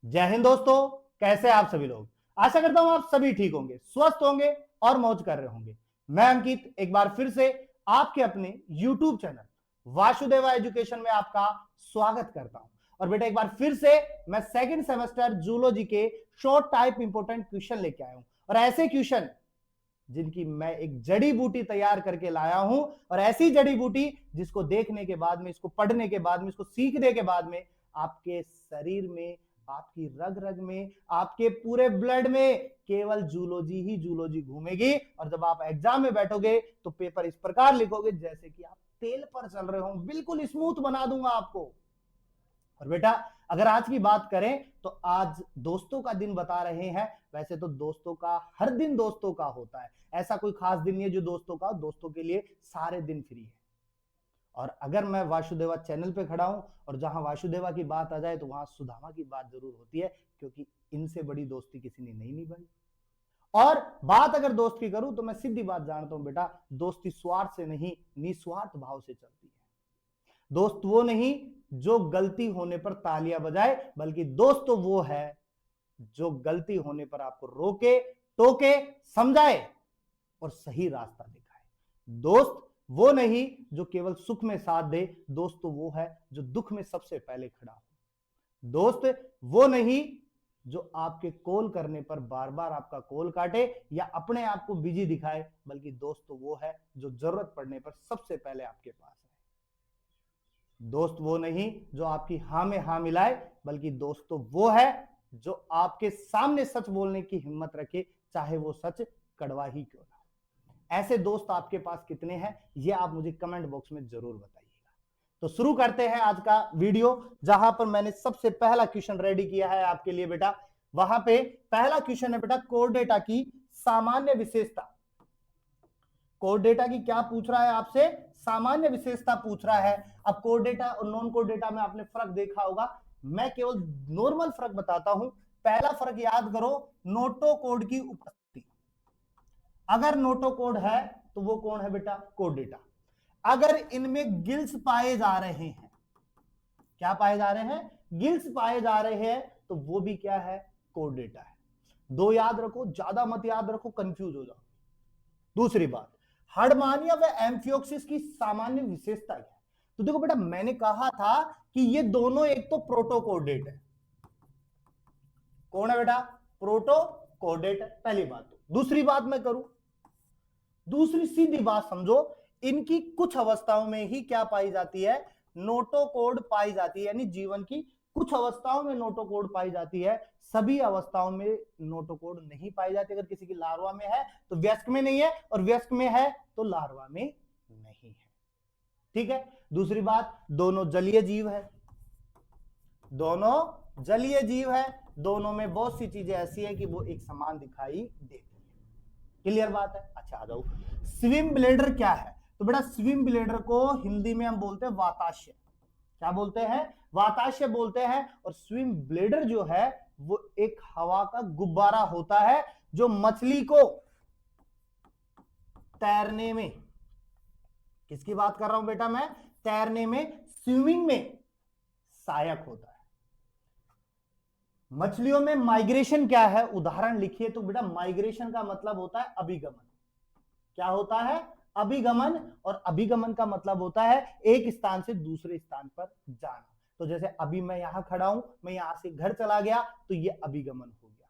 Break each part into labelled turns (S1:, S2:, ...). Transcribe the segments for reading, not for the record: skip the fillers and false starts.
S1: जय हिंद दोस्तों। कैसे आप सभी लोग। आशा करता हूं आप सभी ठीक होंगे, स्वस्थ होंगे और मौज कर रहे होंगे। मैं अंकित एक बार फिर से आपके अपने YouTube चैनल वासुदेवा एजुकेशन में आपका स्वागत करता हूं। और बेटा एक बार फिर से मैं सेकंड सेमेस्टर जूलॉजी के शॉर्ट टाइप इंपोर्टेंट क्वेश्चन लेके आया हूं, और ऐसे क्वेश्चन जिनकी मैं एक जड़ी बूटी तैयार करके लाया हूं, और ऐसी जड़ी बूटी जिसको देखने के बाद में, इसको पढ़ने के बाद में, इसको सीखने के बाद में आपके शरीर में, आपकी रग रग में, आपके पूरे ब्लड में केवल जूलॉजी ही जूलॉजी घूमेगी। और जब आप एग्जाम में बैठोगे तो पेपर इस प्रकार लिखोगे जैसे कि आप तेल पर चल रहे हो, बिल्कुल स्मूथ बना दूंगा आपको। और बेटा अगर आज की बात करें तो आज दोस्तों का दिन बता रहे हैं। वैसे तो दोस्तों का हर दिन दोस्तों का होता है, ऐसा कोई खास दिन नहीं है जो दोस्तों का, दोस्तों के लिए सारे दिन फ्री है। और अगर मैं वासुदेवा चैनल पे खड़ा हूं और जहां वासुदेवा की बात आ जाए तो वहां सुदामा की बात जरूर होती है, क्योंकि इनसे बड़ी दोस्ती किसी ने नहीं निभाई। और बात अगर दोस्त की करूं तो मैं सीधी बात जानता हूं बेटा, दोस्ती स्वार्थ से नहीं निस्वार्थ भाव से चलती है। दोस्त वो नहीं जो गलती होने पर तालियां बजाए, बल्कि दोस्त तो वो है जो गलती होने पर आपको रोके, टोके, समझाए और सही रास्ता दिखाए। दोस्त वो नहीं जो केवल सुख में साथ दे, दोस्त तो वो है जो दुख में सबसे पहले खड़ा हो। दोस्त वो नहीं जो आपके कॉल करने पर बार बार आपका कॉल काटे या अपने आप को बिजी दिखाए, बल्कि दोस्त तो वो है जो जरूरत पड़ने पर सबसे पहले आपके पास है। दोस्त वो नहीं जो आपकी हां में हां मिलाए, बल्कि दोस्त तो वो है जो आपके सामने सच बोलने की हिम्मत रखे, चाहे वो सच कड़वा ही क्यों ना हो। ऐसे दोस्त आपके पास कितने हैं ये आप मुझे कमेंट बॉक्स में जरूर बताइएगा। तो शुरू करते हैं आज का वीडियो, जहां पर मैंने सबसे पहला क्वेश्चन रेडी किया है आपके लिए बेटा। वहां पे पहला क्वेश्चन है बेटा, कोर डेटा की सामान्य विशेषता। कोड डेटा की क्या पूछ रहा है आपसे, सामान्य विशेषता पूछ रहा है। अब कोड डेटा और नॉन कोड डेटा में आपने फर्क देखा होगा, मैं केवल नॉर्मल फर्क बताता हूं। पहला फर्क याद करो, नोटो कोड की उपस्थिति। अगर नोटो कोड है तो वो कौन है बेटा, कोड डेटा। अगर इनमें गिल्स पाए जा रहे हैं, क्या पाए जा रहे हैं, गिल्स पाए जा रहे हैं, तो वो भी क्या है, कोड डेटा है। दो याद रखो, ज्यादा मत याद रखो, कंफ्यूज हो जाओ। दूसरी बात, हर्डमानिया व एम्फियोक्सिस की सामान्य विशेषता क्या है। तो देखो बेटा, मैंने कहा था कि ये दोनों एक तो प्रोटोकोडेट है। कौन है बेटा, प्रोटोकोडेट है, पहली बात। तो दूसरी बात मैं करूं, दूसरी सीधी बात समझो, इनकी कुछ अवस्थाओं में ही क्या पाई जाती है, नोटोकोड पाई जाती है। यानी जीवन की कुछ अवस्थाओं में नोटोकोड पाई जाती है, सभी अवस्थाओं में नोटोकोड नहीं पाई जाती। अगर किसी की लार्वा में है तो वयस्क में नहीं है, और वयस्क में है तो लार्वा में नहीं है। ठीक है। दूसरी बात, दोनों जलीय जीव है, दोनों जलीय जीव है, दोनों में बहुत सी चीजें ऐसी है कि वो एक समान दिखाई देती है। क्लियर बात है। अच्छा आ जाओ, स्विम ब्लेडर क्या है। तो बेटा स्विम ब्लेडर को हिंदी में हम बोलते हैं वाताश्य। क्या बोलते हैं, वाताश्य बोलते हैं। और स्विम ब्लेडर जो है वो एक हवा का गुब्बारा होता है जो मछली को तैरने में, किसकी बात कर रहा हूं बेटा मैं, तैरने में, स्विमिंग में सहायक होता है। मछलियों में माइग्रेशन क्या है, उदाहरण लिखिए। तो बेटा माइग्रेशन का मतलब होता है अभिगमन। क्या होता है, अभिगमन। और अभिगमन का मतलब होता है एक स्थान से दूसरे स्थान पर जाना। तो जैसे अभी मैं यहां खड़ा हूं, मैं यहां से घर चला गया तो ये अभिगमन हो गया।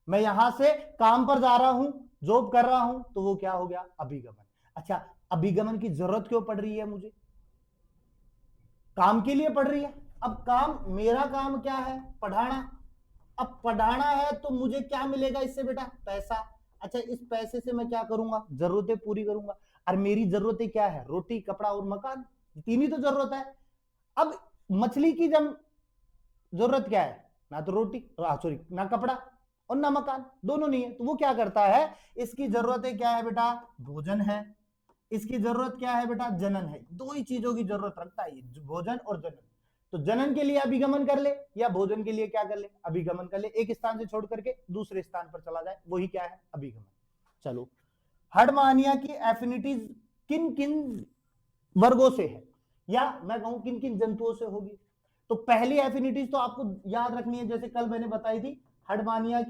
S1: मैं यहां से काम पर जा रहा हूं, जॉब कर रहा हूं, तो वो क्या हो गया, अभिगमन। अच्छा, अभिगमन की जरूरत क्यों पड़ रही है मुझे, काम के लिए पड़ रही है। अब काम, मेरा काम क्या है, पढ़ाना। अब पढ़ाना है तो मुझे क्या मिलेगा इससे बेटा, पैसा। अच्छा, इस पैसे से मैं क्या करूंगा, जरूरतें पूरी करूंगा। और मेरी जरूरतें क्या है, रोटी, कपड़ा और मकान, तीन ही तो जरूरत है। अब मछली की जब जरूरत क्या है, ना तो रोटी, सॉरी, ना कपड़ा और ना मकान, दोनों नहीं है। तो वो क्या करता है, इसकी जरूरतें क्या है बेटा, भोजन है। इसकी जरूरत क्या है बेटा, जनन है। दो ही चीजों की जरूरत रखता है, भोजन और जनन। तो जनन के लिए अभिगमन कर ले, या भोजन के लिए क्या कर ले, अभिगमन कर ले। एक स्थान से छोड़ करके दूसरे स्थान पर चला जाए, वही क्या है, अभिगमन। चलो, हर्डमानिया की एफिनिटीज किन किन वर्गों से है, या मैं कहूं किन किन जंतुओं से होगी। तो पहली एफिनिटीज तो आपको याद रखनी है, जैसे कल मैंने बताई थी, हर्डमानिया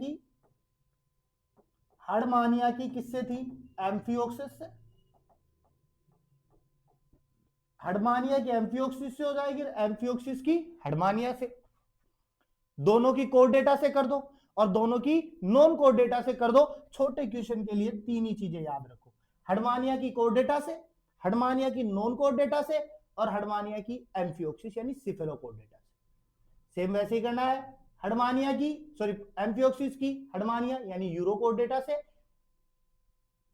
S1: की किससे थी? एम्फिओक्सिस से। हर्डमानिया की एम्फिओक्सिस से हो जाएगी, एम्फिओक्सिस की हर्डमानिया से। दोनों की कोड डेटा से कर दो और दोनों की नॉन कोड डेटा से कर दो। छोटे क्वेश्चन के लिए तीन ही चीजें याद रखो, हर्डमानिया की कोड डेटा से, हर्डमानिया की नॉन कोड डेटा से, और हर्डमानिया की एम्फिओक्सिस यानी सिफेलो कोड डेटा से। सेम वैसे ही करना है, हर्डमानिया की सॉरी एम्फिओक्सिस की हर्डमानिया यानी यूरो कोड डेटा से,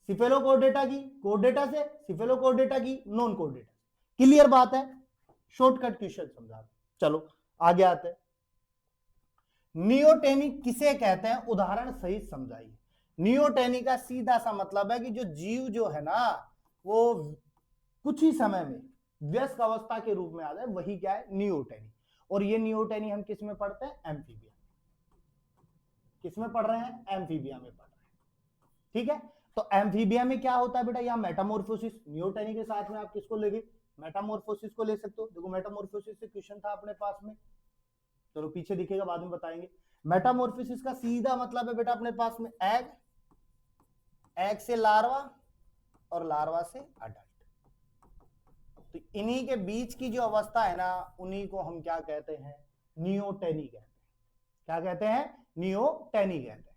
S1: सिफेलो कोड डेटा की कोड डेटा से, सिफेलो कोड डेटा की नॉन कोड डेटा से। क्लियर बात है? शॉर्टकट क्वेश्चन समझा। चलो आगे आते हैं। नियोटेनिक किसे कहते हैं, उदाहरण सहित समझाइए। नियोटेनिक का सीधा सा मतलब है कि जो जीव जो है ना वो कुछ ही समय में व्यस्क अवस्था के रूप में आ जाए, वही क्या है? नियोटेनी। और ये नियोटेनी हम किस में पढ़ते हैं? एम्फीबिया। किस में पढ़ रहे हैं? एम्फीबिया में पढ़ रहे हैं। ठीक है, तो एम्फीबिया में क्या होता है बेटा? यहाँ मेटामोर्फोसिस। नियोटेनी के साथ में आप किसको लेंगे? मेटामोर्फोसिस को ले सकते हो। देखो मेटामोर्फोसिस से क्वेश्चन था अपने पास में, चलो पीछे दिखेगा, बाद में बताएंगे। मेटामोर्फोसिस का सीधा मतलब है बेटा अपने पास में एग, एग से लार्वा और लार्वा से अडल्ट। तो इन्हीं के बीच की जो अवस्था है ना, उन्हीं को हम क्या कहते हैं? नियोटेनी कहते हैं। क्या कहते हैं? नियोटेनी कहते हैं।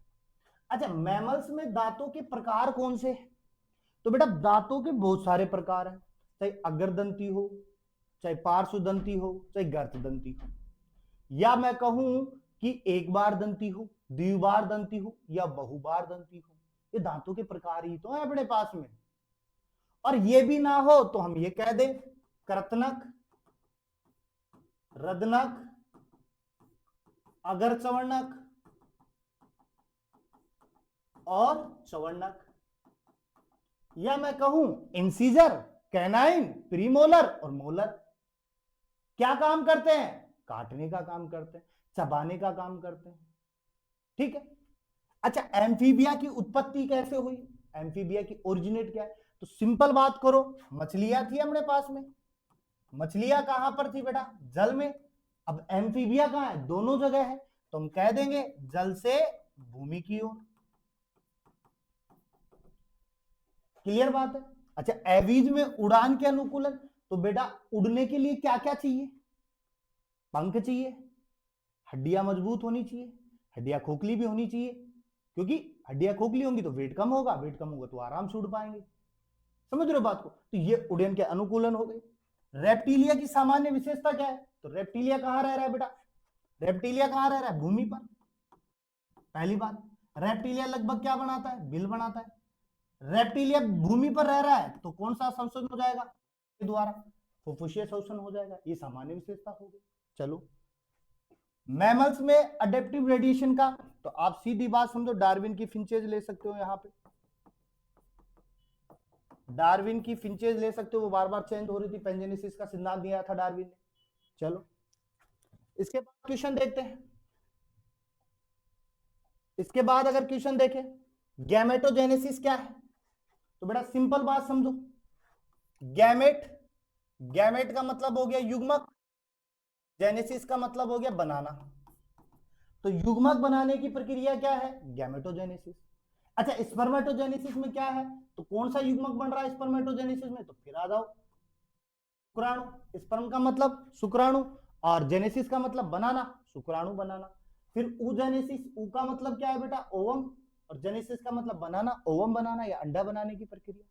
S1: अच्छा, मैमल्स में दांतों के प्रकार कौन से? तो बेटा दांतों के बहुत सारे प्रकार हैं, चाहे अग्रदंती हो, चाहे पार्श्वदंती हो, चाहे गर्तदंती हो, या मैं कहूं कि एक बार दंती हो, द्विबार दंती हो, या बहुबार दंती हो। ये दांतों के प्रकार ही तो है अपने पास में। और ये भी ना हो तो हम ये कह दें कृतनक, रदनक, अग्रचवर्णक और चवर्णक, या मैं कहूं इंसीजर, कैनाइन, प्रीमोलर और मोलर। क्या काम करते हैं? काटने का काम करते हैं, चबाने का काम करते हैं। ठीक है। अच्छा, एम्फीबिया की उत्पत्ति कैसे हुई? एम्फीबिया की ओरिजिनेट क्या है? तो सिंपल बात करो, मछलियां थी अपने पास में। मछलियां कहां पर थी बेटा? जल में। अब एम्फीबिया कहां है? दोनों जगह है, तो हम कह देंगे जल से भूमि की ओर। क्लियर बात है? अच्छा, एवीज में उड़ान के अनुकूलन, तो बेटा उड़ने के लिए क्या क्या चाहिए? पंख चाहिए, हड्डियां मजबूत होनी चाहिए, हड्डियां खोखली भी होनी चाहिए, क्योंकि हड्डियां खोखली होंगी तो वेट कम होगा, वेट कम होगा तो आराम से उड़ पाएंगे। समझ रहे हो बात को? तो ये उड़न के अनुकूलन हो गए। रेप्टिलिया की सामान्य विशेषता क्या है? तो रेप्टिलिया कहां रह रहा है बेटा? रेप्टिलिया कहां रह रहा है? भूमि पर। पहली बात, रेप्टिलिया लगभग क्या बनाता है? बिल बनाता है। रेप्टिलिया भूमि पर रह रहा है तो कौन सा संशोधन हो जाएगा? द्वारा फुफ्फुसीय शोषण हो जाएगा। ये सामान्य विशेषता हो गई। चलो, मैमल्स में अडेप्टिव रेडिएशन का, तो आप सीधी बात समझो, डार्विन की फिंचेज ले सकते हो। यहां पे डार्विन की फिंचेज ले सकते हो, वो बार बार चेंज हो रही थी, पेंजेनेसिस का सिद्धांत दिया था डार्विन ने। चलो, इसके बाद क्वेश्चन देखते हैं। इसके बाद अगर क्वेश्चन देखें, गैमेटोजेनेसिस क्या है? तो बेटा सिंपल बात समझो, गैमेट, गैमेट का मतलब हो गया युग्मक, जेनेसिस का मतलब हो गया बनाना। तो युग्मक बनाने की प्रक्रिया क्या है? गैमेटोजेनेसिस। अच्छा, स्पर्मेटोजेनेसिस में क्या है? तो कौन सा युग्मक बन रहा है स्पर्मेटोजेनेसिस में? तो फिर आ जाओ, शुक्राणु। स्पर्म का मतलब शुक्राणु और जेनेसिस का मतलब बनाना, शुक्राणु बनाना। फिर ऊजेनेसिस, ऊ का मतलब क्या है बेटा? ओवम, और जेनेसिस का मतलब बनाना, ओवम बनाना या अंडा बनाने की प्रक्रिया।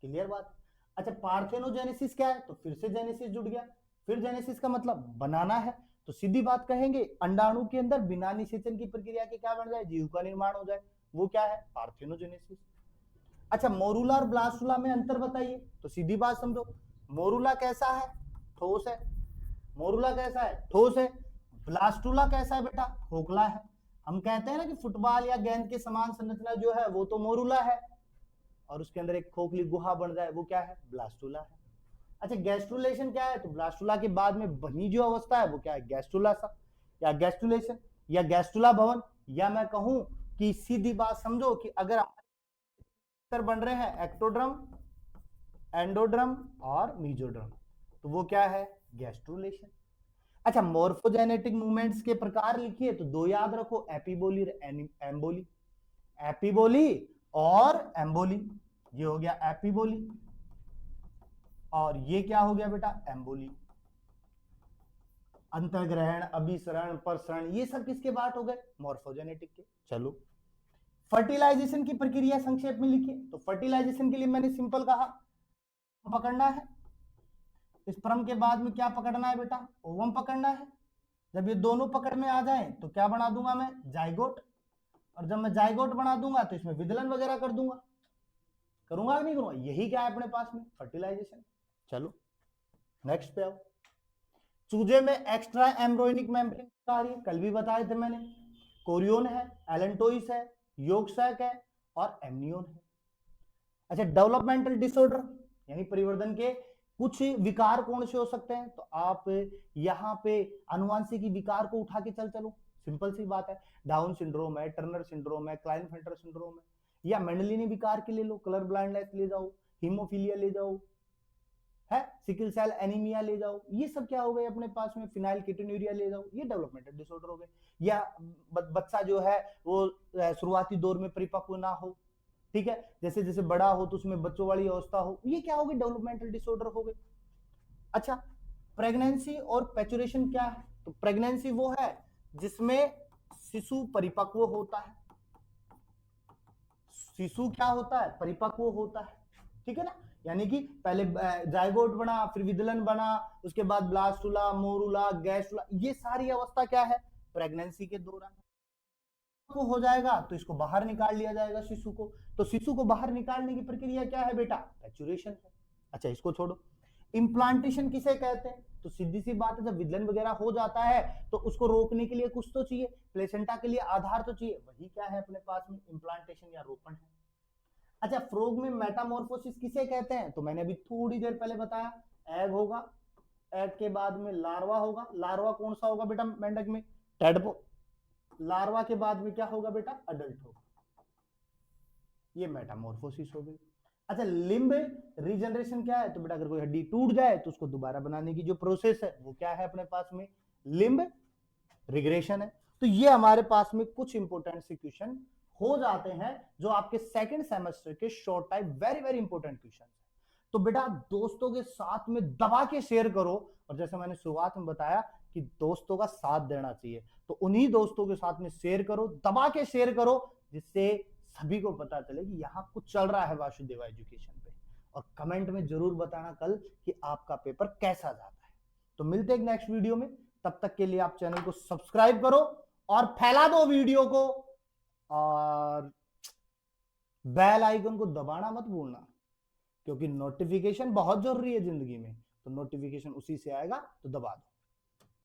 S1: क्लियर बात? अच्छा, पार्थेनोजेनेसिस क्या है? तो फिर से जेनेसिस जुड़ गया, फिर जेनेसिस का मतलब बनाना है, तो सीधी बात कहेंगे अंडाणु के अंदर बिना निषेचन की प्रक्रिया के क्या बन जाए? जीव का निर्माण हो जाए, वो क्या है? पार्थेनोजेनेसिस। अच्छा, मोरूला और ब्लास्टुला में अंतर बताइए। तो सीधी बात समझो, मोरूला कैसा है? ठोस है। मोरूला कैसा है? ठोस है। ब्लास्टुला कैसा है बेटा? खोखला है। हम कहते हैं ना कि फुटबॉल या गेंद के समान संरचना जो है वो तो मोरूला है, और उसके अंदर एक खोखली गुहा बन जाए, वो क्या है? ब्लास्टुला है। अच्छा, गैस्ट्रुलेशन क्या है? तो ब्लास्टुला के बाद में बनी जो अवस्था है वो क्या है? गैस्ट्रुला सा या गैस्ट्रुलेशन या गैस्ट्रुला भवन, या मैं कहूं कि सीधी बात समझो कि अगर बन रहे हैं एक्टोड्रम, एंडोड्रम और मीजोड्रम, तो वो क्या है? गैस्ट्रुलेशन। अच्छा, मोर्फोजेनेटिक मूवमेंट्स के प्रकार लिखिए तो दो याद रखो, एपीबोली और एम्बोली। एपीबोली और एम्बोली, ये हो गया एपीबोली और ये क्या हो गया बेटा, एम्बोली। अंतर्ग्रहण, अभिसरण, प्रसरण, ये सब किसके पार्ट हो गए, मोर्फोजेनेटिक के। चलो, फर्टिलाइजेशन की प्रक्रिया संक्षेप में लिखिए। तो फर्टिलाइजेशन के लिए मैंने सिंपल कहा, पकड़ना है, स्पर्म के बाद में क्या पकड़ना है बेटा, ओवम पकड़ना है। जब ये दोनों पकड़ में आ जाए तो क्या बना दूंगा मैं, जाइगोट। और जब मैं जाइगोट बना दूंगा तो इसमें विदलन वगैरह कर दूंगा, करूंगा कि नहीं करूंगा, यही क्या है अपने पास में, फर्टिलाइजेशन। चलो नेक्स्ट पे आओ। चूजे में एक्स्ट्रा एम्ब्रोनिक मेम्ब्रेन आ रही है, कल भी बताए थे मैंने, कोरियोन है, एलेंटोइस है, योगसैक है और एमनियोन है। अच्छा, डेवलपमेंटल डिसऑर्डर यानी परिवर्तन के कुछ विकार कौन से हो सकते हैं, तो आप यहाँ पे अनुवांशिकी विकार को उठा के चलो, सिंपल सी बात है, डाउन सिंड्रोम है, टर्नर सिंड्रोम है, क्लाइनफेल्टर सिंड्रोम है, या मेंडेलियन विकार के ले लो, कलर ब्लाइंडनेस ले जाओ, हीमोफीलिया ले जाओ, है सिकल सेल एनीमिया ले जाओ, ये सब क्या हो गए अपने पास में, फिनाइल कीटोन्यूरिया ले जाओ, ये डेवलपमेंटल डिसऑर्डर हो गए। या बच्चा जो है वो शुरुआती दौर में परिपक्व ना हो, ठीक है, जैसे जैसे बड़ा हो तो उसमें बच्चों वाली अवस्था हो, ये क्या हो गए, डेवलपमेंटल डिसऑर्डर हो गए। अच्छा, प्रेगनेंसी और पैचुरेशन क्या है, तो प्रेगनेंसी वो है जिसमें शिशु परिपक्व होता है, शिशु क्या होता है, परिपक्व होता है, ठीक है ना, यानी कि पहले जाइगोट बना, फिर विदलन बना, उसके बाद ब्लास्टुला, मोरुला, गैस्टुला, ये सारी अवस्था क्या है, प्रेगनेंसी के दौरान को हो जाएगा तो इसको बाहर निकाल लिया जाएगा शिशु को। तो शिशु को बाहर निकालने की प्रक्रिया क्या है बेटा, पैचुरेशन है। अच्छा, इसको छोड़ो, इम्प्लांटेशन किसे कहते हैं, तो सीधी सी बात है, जब विदलन वगैरह हो जाता है तो उसको रोकने के लिए कुछ तो चाहिए, प्लेसेंटा के लिए आधार तो चाहिए, वही क्या है अपने पास में, इम्प्लांटेशन या रोपण है। अच्छा, फ्रॉग में मेटामॉर्फोसिस किसे कहते हैं, तो मैंने अभी थोड़ी देर पहले बताया, एग होगा, एग के बाद में लार्वा होगा, लार्वा कौन सा होगा बेटा मेंढक में, टेडपोल, लार्वा के बाद में क्या होगा बेटा, अडल्ट होगा, ये मेटामॉर्फोसिस हो गई। अच्छा, लिम्ब रीजनरेशन क्या है, तो बेटा अगर कोई हड्डी टूट जाए तो उसको दोबारा बनाने की जो प्रोसेस है वो क्या है अपने पास में, लिम्ब रिग्रेशन है। तो ये हमारे पास में कुछ इंपॉर्टेंट से क्वेश्चन हो जाते हैं जो आपके सेकंड सेमेस्टर के short type very very important question है। तो बेटा दोस्तों के साथ में दबा के शेयर करो, और जैसे मैंने शुरुआत में बताया कि दोस्तों का साथ देना चाहिए, तो उन्हीं दोस्तों के साथ में शेयर करो, दबा के शेयर करो, जिससे सभी को पता चले कि यहाँ कुछ चल रहा है वासुदेवा एजुकेशन पे। और कमेंट में जरूर बताना कल कि आपका पेपर कैसा जाता है। तो मिलते हैं नेक्स्ट वीडियो में, तब तक के लिए आप चैनल को सब्सक्राइब करो और फैला दो वीडियो को, और बेल आइकन को दबाना मत भूलना, क्योंकि नोटिफिकेशन बहुत जरूरी है जिंदगी में, तो नोटिफिकेशन उसी से आएगा, तो दबा दो।